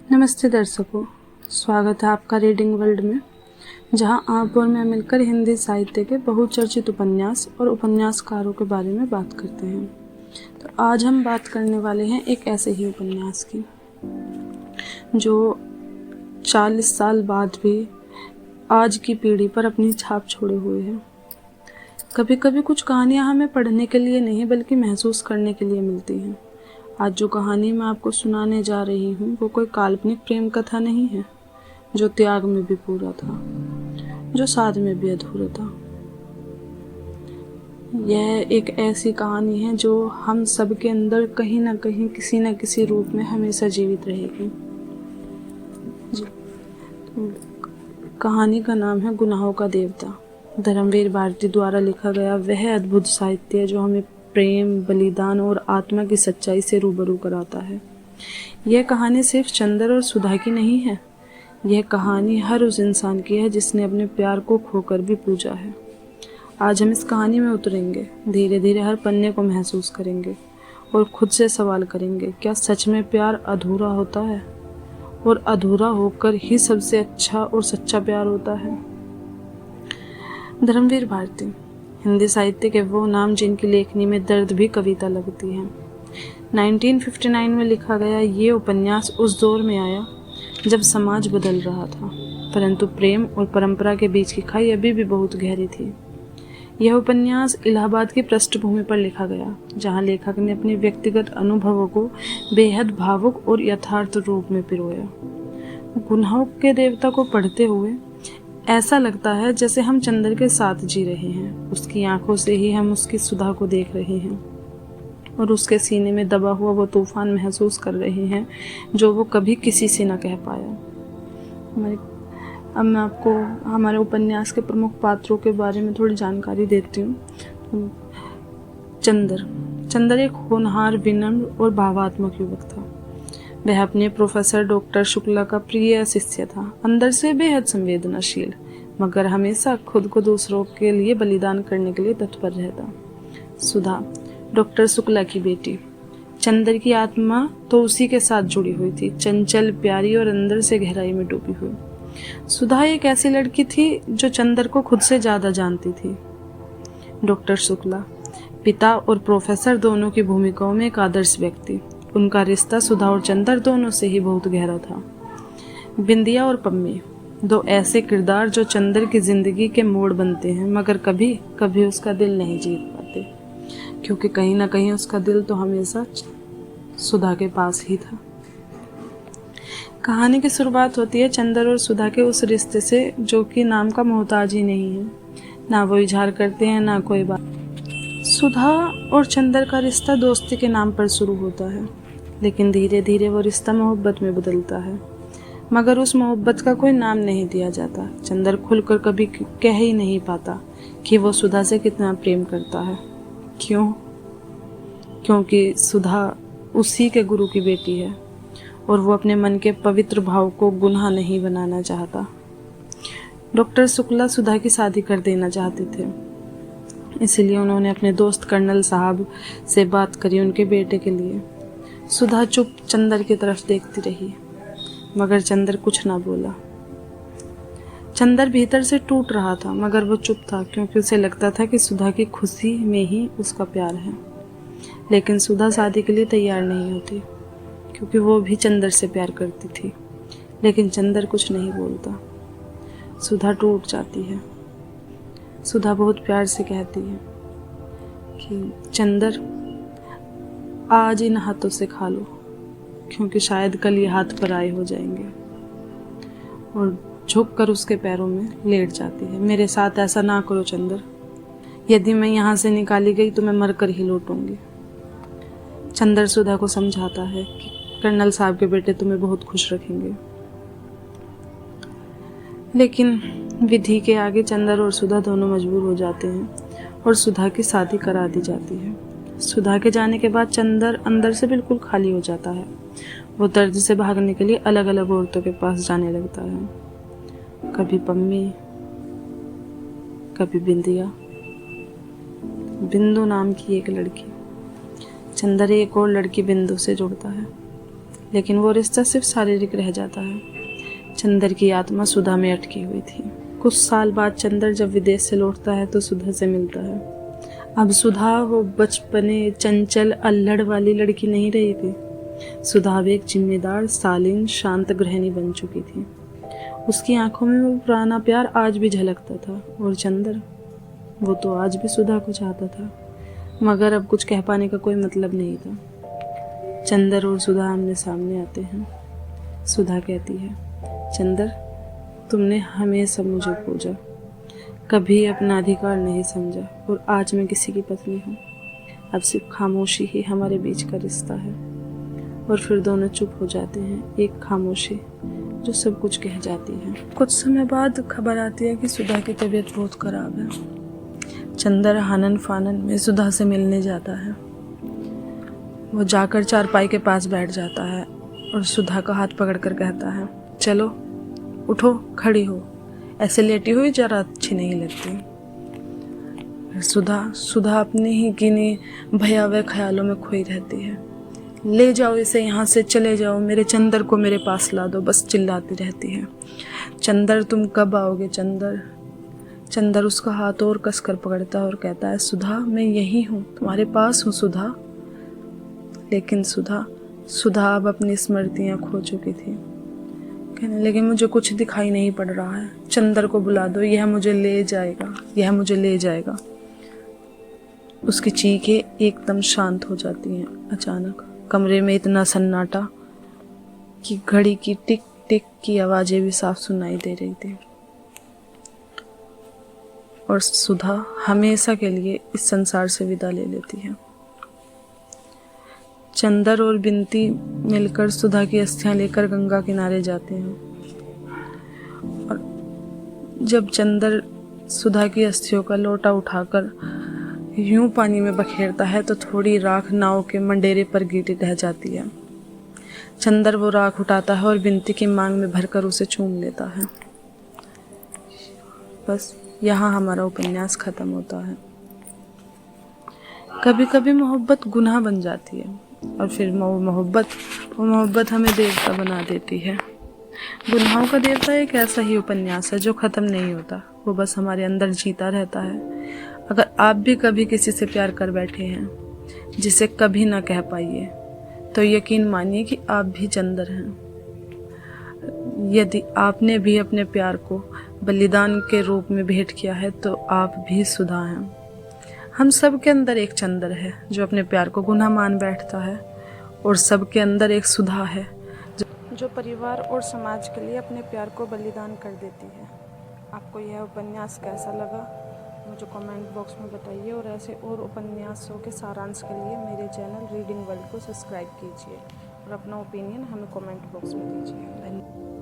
नमस्ते दर्शकों, स्वागत है आपका रीडिंग वर्ल्ड में, जहां आप और मैं मिलकर हिंदी साहित्य के बहुचर्चित उपन्यास और उपन्यासकारों के बारे में बात करते हैं। तो आज हम बात करने वाले हैं एक ऐसे ही उपन्यास की जो 40 साल बाद भी आज की पीढ़ी पर अपनी छाप छोड़े हुए है। कभी कभी कुछ कहानियां हमें पढ़ने के लिए नहीं बल्कि महसूस करने के लिए मिलती हैं। आज जो कहानी मैं आपको सुनाने जा रही हूँ वो कोई काल्पनिक प्रेम कथा नहीं है जो त्याग में भी पूरा था, जो साथ में भी अधूरा था। यह एक ऐसी कहानी है जो हम सब के अंदर कहीं ना कहीं किसी न किसी रूप में हमेशा जीवित रहेगी। जी, तो कहानी का नाम है गुनाहों का देवता। धर्मवीर भारती द्वारा लिखा गया वह अद्भुत साहित्य जो हमें प्रेम, बलिदान और आत्मा की सच्चाई से रूबरू कराता है। यह कहानी सिर्फ चंदर और सुधा की नहीं है, यह कहानी हर उस इंसान की है जिसने अपने प्यार को खोकर भी पूजा है। आज हम इस कहानी में उतरेंगे, धीरे धीरे हर पन्ने को महसूस करेंगे और खुद से सवाल करेंगे, क्या सच में प्यार अधूरा होता है और अधूरा होकर ही सबसे अच्छा और सच्चा प्यार होता है। धर्मवीर भारती हिंदी साहित्य के वो नाम जिनकी लेखनी में दर्द भी कविता लगती है। 1959 में लिखा गया ये उपन्यास उस दौर में आया जब समाज बदल रहा था, परंतु प्रेम और परंपरा के बीच की खाई अभी भी बहुत गहरी थी। यह उपन्यास इलाहाबाद की पृष्ठभूमि पर लिखा गया, जहां लेखक ने अपने व्यक्तिगत अनुभवों को बेहद भावुक और यथार्थ रूप में पिरोया। गुनाहों के देवता को पढ़ते हुए ऐसा लगता है जैसे हम चंदर के साथ जी रहे हैं। उसकी आंखों से ही हम उसकी सुधा को देख रहे हैं और उसके सीने में दबा हुआ वो तूफान महसूस कर रहे हैं जो वो कभी किसी से न कह पाया। अब मैं आपको हमारे उपन्यास के प्रमुख पात्रों के बारे में थोड़ी जानकारी देती हूँ। चंदर एक होनहार, विनम्र और भावात्मक युवक था। वह अपने प्रोफेसर डॉक्टर शुक्ला का प्रिय शिष्य था, अंदर से बेहद संवेदनशील, मगर हमेशा खुद को दूसरों के लिए बलिदान करने के लिए तत्पर रहता। सुधा डॉक्टर शुक्ला की बेटी, चंदर की आत्मा तो उसी के साथ जुड़ी हुई थी, चंचल, प्यारी और अंदर से गहराई में डूबी हुई। सुधा एक ऐसी लड़की थी जो चंदर को खुद से ज्यादा जानती थी। डॉक्टर शुक्ला पिता और प्रोफेसर दोनों की भूमिकाओं में एक आदर्श व्यक्ति। उनका रिश्ता सुधा और चंदर दोनों से ही बहुत गहरा था। बिंदिया और पम्मी, दो ऐसे किरदार जो चंदर की जिंदगी के मोड़ बनते हैं, मगर कभी कभी उसका दिल नहीं जीत पाते, क्योंकि कहीं ना कहीं उसका दिल तो हमेशा सुधा के पास ही था। कहानी की शुरुआत होती है चंदर और सुधा के उस रिश्ते से जो कि नाम का मोहताज ही नहीं है। ना वो इजहार करते हैं, ना कोई बात। सुधा और चंदर का रिश्ता दोस्ती के नाम पर शुरू होता है, लेकिन धीरे धीरे वो रिश्ता मोहब्बत में बदलता है, मगर उस मोहब्बत का कोई नाम नहीं दिया जाता। चंदर खुलकर कभी कह ही नहीं पाता कि वो सुधा से कितना प्रेम करता है। क्यों? क्योंकि सुधा उसी के गुरु की बेटी है और वो अपने मन के पवित्र भाव को गुनाह नहीं बनाना चाहता। डॉक्टर शुक्ला सुधा की शादी कर देना चाहते थे, इसलिए उन्होंने अपने दोस्त कर्नल साहब से बात करी उनके बेटे के लिए। सुधा चुप चंदर की तरफ देखती रही, मगर चंदर कुछ ना बोला। चंदर भीतर से टूट रहा था, मगर वो चुप था, क्योंकि उसे लगता था कि सुधा की खुशी में ही उसका प्यार है। लेकिन सुधा शादी के लिए तैयार नहीं होती, क्योंकि वो भी चंदर से प्यार करती थी, लेकिन चंदर कुछ नहीं बोलता। सुधा टूट जाती है। सुधा बहुत प्यार से कहती है कि चंदर, आज इन हाथों से खा लो, क्योंकि शायद कल ये हाथ पराए हो जाएंगे, और झुककर उसके पैरों में लेट जाती है। मेरे साथ ऐसा ना करो चंदर, यदि मैं यहाँ से निकाली गई तो मैं मरकर ही लौटूंगी। चंदर सुधा को समझाता है कि कर्नल साहब के बेटे तुम्हें बहुत खुश रखेंगे, लेकिन विधि के आगे चंदर और सुधा दोनों मजबूर हो जाते हैं और सुधा की शादी करा दी जाती है। सुधा के जाने के बाद चंदर अंदर से बिल्कुल खाली हो जाता है। वो दर्द से भागने के लिए अलग अलग औरतों के पास जाने लगता है, कभी पम्मी, कभी बिंदिया, बिंदु नाम की एक लड़की। चंदर एक और लड़की बिंदु से जुड़ता है। लेकिन वो रिश्ता सिर्फ शारीरिक रह जाता है। चंदर की आत्मा सुधा में अटकी हुई थी। कुछ साल बाद चंदर जब विदेश से लौटता है तो सुधा से मिलता है। अब सुधा वो बचपने चंचल अल्हड़ वाली लड़की नहीं रही थी। सुधा अब एक जिम्मेदार, शालीन, शांत गृहिणी बन चुकी थी। उसकी आंखों में वो पुराना प्यार आज भी झलकता था। और चंदर, वो तो आज भी सुधा को चाहता था, मगर अब कुछ कह पाने का कोई मतलब नहीं था। चंदर और सुधा आमने सामने आते हैं। सुधा कहती है, चंदर, तुमने हमेशा मुझे खोजा, कभी अपना अधिकार नहीं समझा, और आज मैं किसी की पत्नी हूँ। अब सिर्फ खामोशी ही हमारे बीच का रिश्ता है। और फिर दोनों चुप हो जाते हैं। एक खामोशी जो सब कुछ कह जाती है। कुछ समय बाद खबर आती है कि सुधा की तबीयत बहुत खराब है। चंदर आनन फानन में सुधा से मिलने जाता है। वो जाकर चारपाई के पास बैठ जाता है और सुधा का हाथ पकड़कर कहता है, चलो उठो, खड़ी हो, ऐसे लेटी हुई जरा अच्छी नहीं लगती। सुधा अपने ही गिने भयावह ख्यालों में खोई रहती है। ले जाओ इसे यहाँ से, चले जाओ, मेरे चंदर को मेरे पास ला दो, बस चिल्लाती रहती है। चंदर, तुम कब आओगे चंदर? चंदर उसका हाथ और कसकर पकड़ता है और कहता है, सुधा, मैं यही हूँ, तुम्हारे पास हूँ सुधा। लेकिन सुधा अब अपनी स्मृतियाँ खो चुकी थी। कहने लगी, मुझे कुछ दिखाई नहीं पड़ रहा है, चंदर को बुला दो, यह मुझे ले जाएगा, यह मुझे ले जाएगा। उसकी चीखें एकदम शांत हो जाती हैं। अचानक कमरे में इतना सन्नाटा कि घड़ी की टिक टिक की आवाजें भी साफ सुनाई दे रही थी। और सुधा हमेशा के लिए इस संसार से विदा ले लेती है। चंदर और बिनती मिलकर सुधा की अस्थियां लेकर गंगा किनारे जाते हैं। और जब चंदर सुधा की अस्थियों का लोटा उठाकर यूं पानी में बखेरता है तो थोड़ी राख नाव के मंडेरे पर गिरी रह जाती है। चंदर वो राख उठाता है और बिनती की मांग में भरकर उसे चूम लेता है। बस यहाँ हमारा उपन्यास खत्म होता है। कभी कभी मोहब्बत गुनाह बन जाती है और फिर वो मोहब्बत हमें देवता बना देती है। गुनाहों का देवता एक ऐसा ही उपन्यास है जो खत्म नहीं होता, वो बस हमारे अंदर जीता रहता है। अगर आप भी कभी किसी से प्यार कर बैठे हैं जिसे कभी ना कह पाइए, तो यकीन मानिए कि आप भी चंदर हैं। यदि आपने भी अपने प्यार को बलिदान के रूप में भेंट किया है तो आप भी सुधा हैं। हम सब के अंदर एक चंदर है जो अपने प्यार को गुनाह मान बैठता है, और सब के अंदर एक सुधा है जो परिवार और समाज के लिए अपने प्यार को बलिदान कर देती है। आपको यह उपन्यास कैसा लगा मुझे कमेंट बॉक्स में बताइए, और ऐसे और उपन्यासों के सारांश के लिए मेरे चैनल रीडिंग वर्ल्ड को सब्सक्राइब कीजिए और अपना ओपिनियन हमें कमेंट बॉक्स में दीजिए। धन्यवाद।